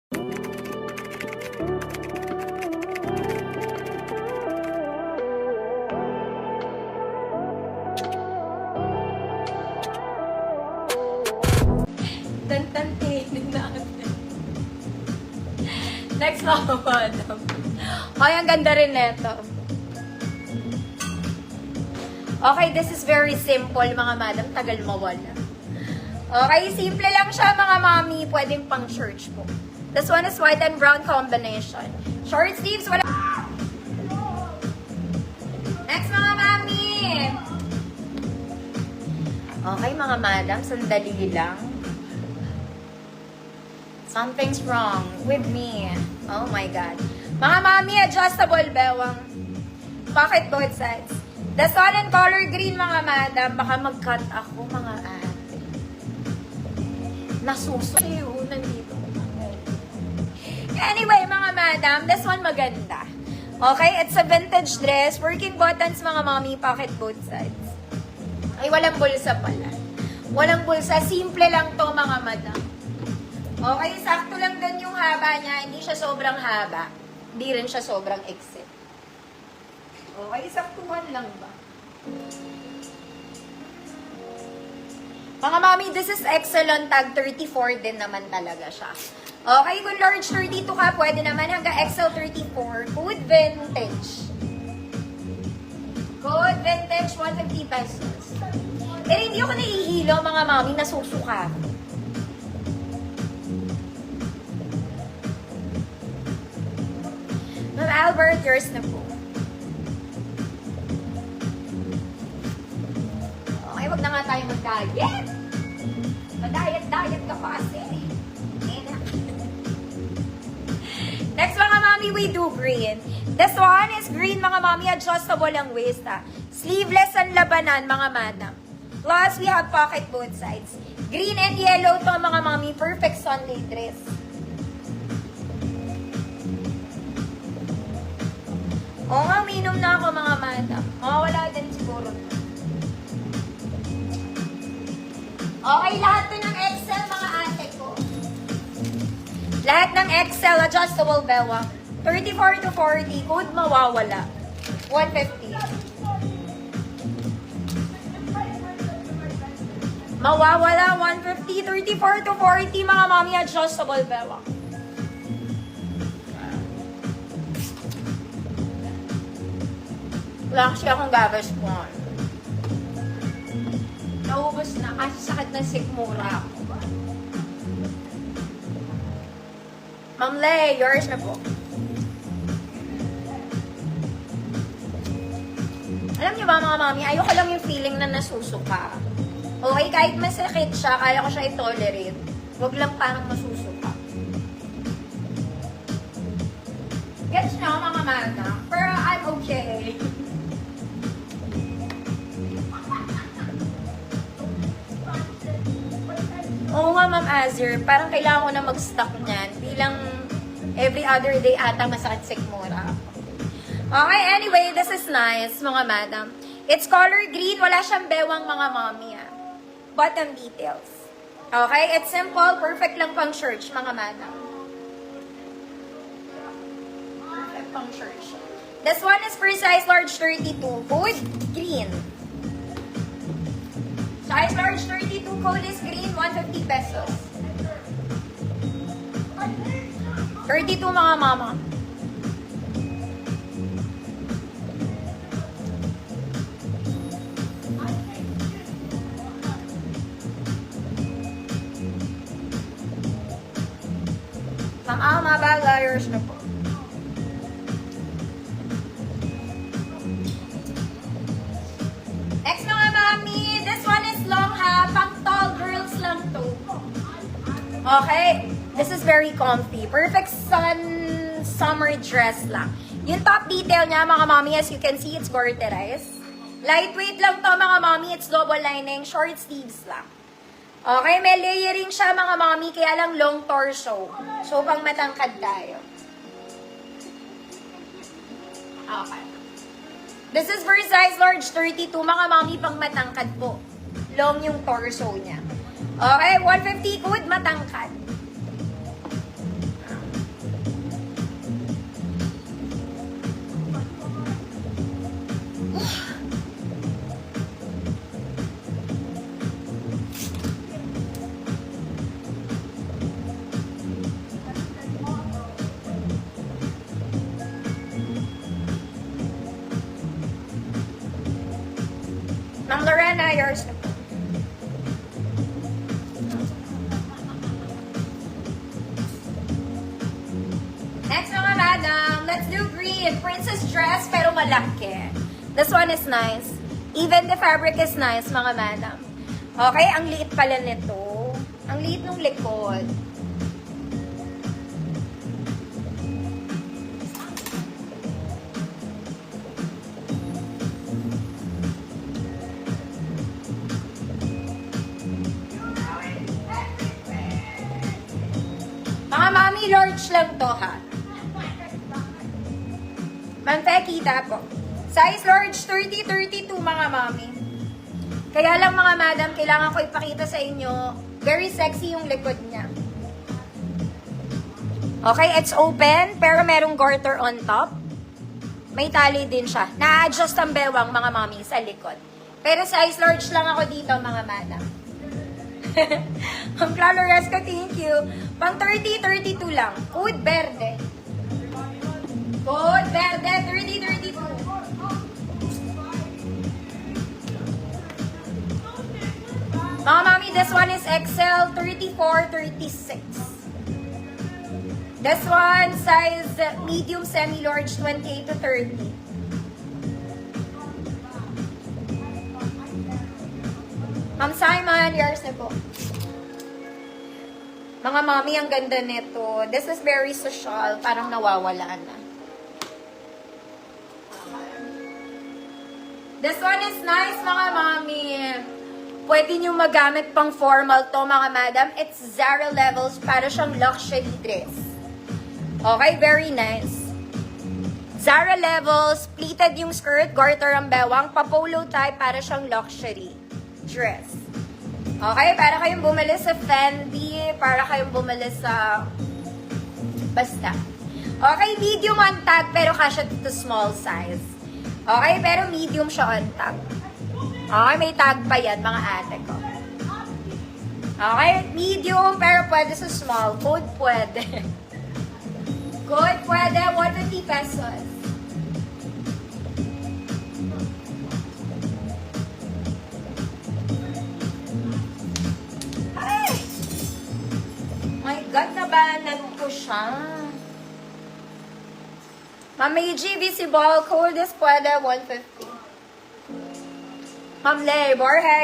Tantantin natin. Next mga madam. Ay, ang ganda rin neto. Okay, this is very simple mga madam. Tagal mawala. Okay, simple lang siya mga mami. Pwedeng pang church po. This one is white and brown combination. Short sleeves, wala. Next mga mami. Okay mga madam, sandali lang. Something's wrong with me. Oh my God. Mga mami, adjustable bewang. Pocket both sides. The sun and color green, mga madam. Baka mag-cut ako, mga ate. Nasusuyo. Nandito. Anyway, mga madam, this one maganda. Okay, it's a vintage dress. Working buttons, mga mami. Pocket both sides. Ay, walang bulsa pala. Walang bulsa. Simple lang to, mga madam. Okay, sakto lang din yung haba niya. Hindi siya sobrang haba. Hindi rin siya sobrang exit. Okay, saktuhan lang ba? Mga mami, this is excellent tag 34 din naman talaga siya. Okay, kung large 32 ka, pwede naman hanggang XL 34. Good vintage. Good vintage, 150 pesos. Eh, hindi ako nahihilo, mga mami, nasusuka. Ma'am Albert, yours na po. Okay, wag na nga tayo mag-diet. Mag-diet ka pa kasi. Next mga mami, we do green. This one is green mga mami, adjustable ang waist ha. Sleeveless ang labanan mga madam. Plus, we have pocket both sides. Green and yellow to mga mami, perfect Sunday dress. Oo nga, minom na ako mga madam. Wala din siguro. Okay, lahat to ng XL mga ate ko. Lahat ng XL, adjustable bewa. 34 to 40, code mawawala. 150. Mawawala, 150. 34 to 40, mga mami, adjustable bewa. Wala kasi akong gagas po. Naubos na kasi sakit ng sikmura ako. Ma'am Le, yours na po. Alam niyo ba mga mami, ayoko lang yung feeling na nasusuka. Okay, kahit masakit siya, kaya ko siya i-tolerate. Huwag lang parang masusuka. Gets nyo mga mama? Pero I'm okay. Oo nga, Ma'am Azir. Parang kailangan ko na mag-stock niyan. Bilang every other day ata masakit sikmura. Okay, anyway, this is nice, mga madam. It's color green. Wala siyang bewang, mga mommy. Bottom details. Okay, it's simple. Perfect lang pang church, mga madam. Perfect pang church. This one is for size large 32. Code green. Size large 32, code is green, 150 pesos. 32 mga mama. Ma'am Alma, bagayers na po. Next mga mami, this one is long ha, pang tall girls lang to. Okay, this is very comfy. Perfect summer dress lang. Yung top detail niya mga mami, as you can see, it's garterized. Lightweight lang to mga mami, it's double lining, short sleeves lang. Okay, may layering siya mga mami, kaya lang long torso. So, pang matangkad tayo. Okay. This is for size large 32, mga mami, pang matangkad po. Long yung torso niya. Okay, 150 good, matangkad. green. Princess dress, pero malaki. This one is nice. Even the fabric is nice, mga madam. Okay, ang liit pala nito. Ang liit ng likod. Mga mami, large lang to ha. Ma'am Fe, kita po. Size large 30-32 mga mami. Kaya lang mga madam, kailangan ko ipakita sa inyo, very sexy yung likod niya. Okay, it's open, pero merong garter on top. May tali din siya. Na-adjust ang bewang mga mami sa likod. Pero size large lang ako dito mga madam. Ang Flores ko, thank you. Pang 30-32 lang. Food verde. Food verde, 30-32. Mga mami, this one is XL 34-36. This one, size medium semi-large 28-30. Ma'am Simon, yours na po. Mga mami, ang ganda nito. This is very social. Parang nawawala na. This one is nice, mga mami. Pwede nyo magamit pang formal to, mga madam. It's Zara levels. Para siyang luxury dress. Okay, very nice. Zara levels. Pleated yung skirt. Garter ang bewang. Pa-polo type. Para siyang luxury dress. Okay, para kayong bumili sa Fendi, para kayong bumili sa basta. Okay, medium on tag, pero kasya to small size. Okay, pero medium siya on tag. Okay, may tag pa yan, mga ate ko. Okay, medium, pero pwede sa small. Code pwede. Code pwede, 150 pesos. My God, nabanan ko siya. Ma'am, may GVC ball code is pwede 150. Ma'am Lay, Borge.